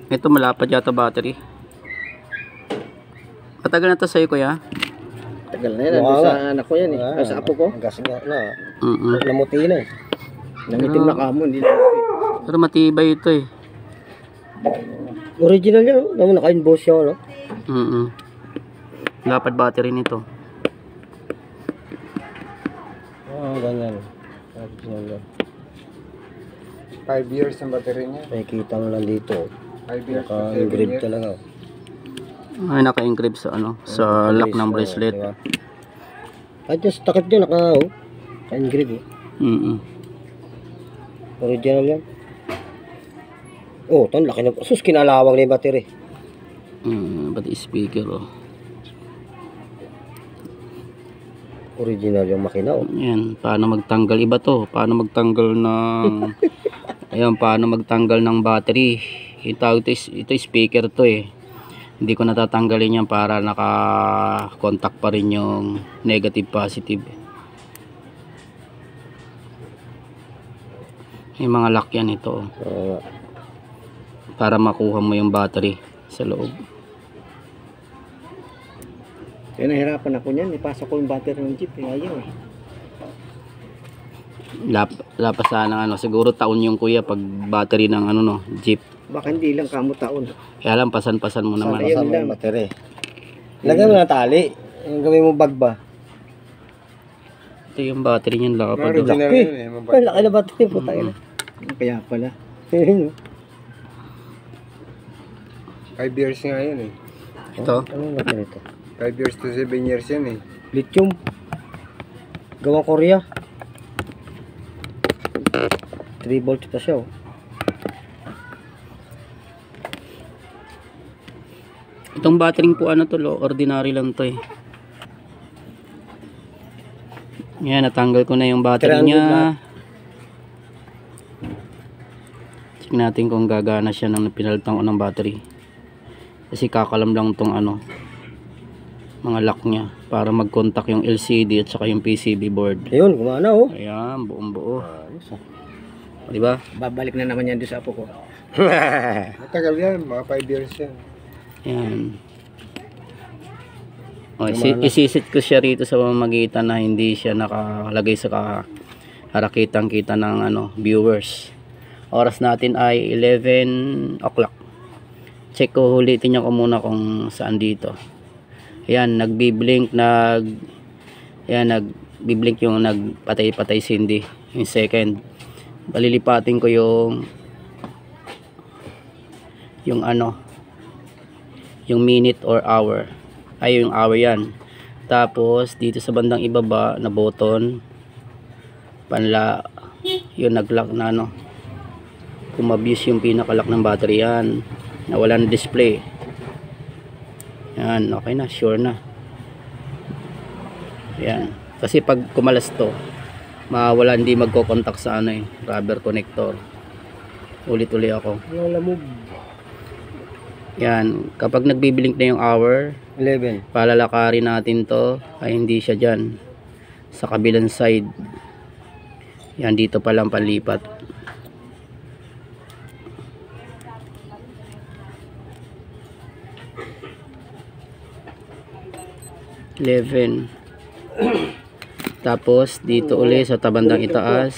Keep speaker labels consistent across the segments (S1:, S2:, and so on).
S1: Ito malapad yata battery. Matagal na to sa'yo, kuya?
S2: Tagal na yan. Sa anak ko yan eh. Sa apo ko.
S3: Gas nga na.
S2: Namuti na eh. Nangitim na kamo. Hindi na.
S1: Pero matibay ito eh.
S2: Original yan. Naka-inbox siya. No?
S1: Lapad battery nito.
S3: Ganyan. 5 years ang battery niya. Nakikita mo lang dito. 5 years. Naka-engrave talaga.
S1: Ay, naka-engrave sa ano, sa lock ng bracelet.
S3: Diba? At yung takip dyan, naka-engrave eh. Original yan. Oh, ito, laki na. Sus, kinalawang na yung battery.
S1: Pati speaker, oh.
S3: Original yung makina, oh.
S1: Yan, paano magtanggal iba to? Paano magtanggal ng ayan, paano magtanggal ng battery? Ito speaker to eh. Hindi ko natatanggalin yan para naka-contact pa rin yung negative positive. Yung mga lock yan ito. Para makuha mo yung battery sa loob.
S2: Kaya nahirapan ako niyan. Ipasok ko yung battery ng jeep. Ayaw eh.
S1: Lapasan ng ano. Siguro taon yung kuya pag battery ng ano no, jeep.
S2: Baka hindi lang kamo taon.
S1: Kaya lang pasan-pasan mo naman.
S3: Pasan mo yung battery. Lagyan mo na tali. Yung gawin mo bag ba?
S1: Ito yung battery niyan lapad.
S3: Laki. Ay, laki na battery po tayo.
S2: Kaya pala.
S3: 5 years nga yun eh.
S1: Ito?
S3: Ano battery ito? 5 years to 7 years yan eh.
S2: Lithium.
S3: Gawang Korea. 3 volts pa siya, oh.
S1: Itong battery po ano to, ordinary lang to eh. Yan, natanggal ko na yung battery niya. Check natin kung gagana siya nang pinalitan ko ng battery. Kasi kakalam lang tong ano, mga lock niya para mag-contact yung LCD at saka yung PCB board.
S3: Ayun, gumana, oh.
S1: Ayan, buong buo. Diba?
S2: Babalik na naman yan doon sa apo ko.
S3: Matagal yan, mga 5 years yan.
S1: Yan. O, isisit ko siya rito sa pamamagitan na hindi siya nakalagay sa harakitang kita ng ano, viewers. Oras natin ay 11 o'clock. Check ko, ulitin niyo ko muna kung saan dito. Ayan, nagbi-blink, nagbi-blink yung nagpatay-patay sindi. Yung second. Balilipatin ko yung ano, yung minute or hour. Ay, yung hour yan. Tapos dito sa bandang ibaba na button, yung nag-lock na ano, kung mabuse yung pinaka-lock ng battery yan, nawala na display. Yan, okay na, sure na. Yan, kasi pag kumalas to, mawala, hindi magko-contact sa ano eh, rubber connector. Ulit-uli ako. Yan, kapag nagbiblink na yung hour,
S3: 11.
S1: palalakarin natin to, ay hindi siya dyan sa kabilang side. Yan, dito pa lang panlipat. (11) Tapos dito uli sa tabandang itaas.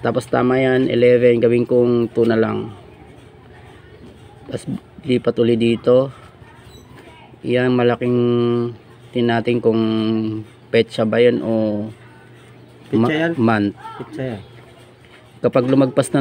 S1: Tapos tama yan, 11, gawin kong 2 na lang. Tapos lipat uli dito. Yan, malaking natin kung petsa ba yan o month.
S3: Pizza yan.
S1: Kapag lumagpas na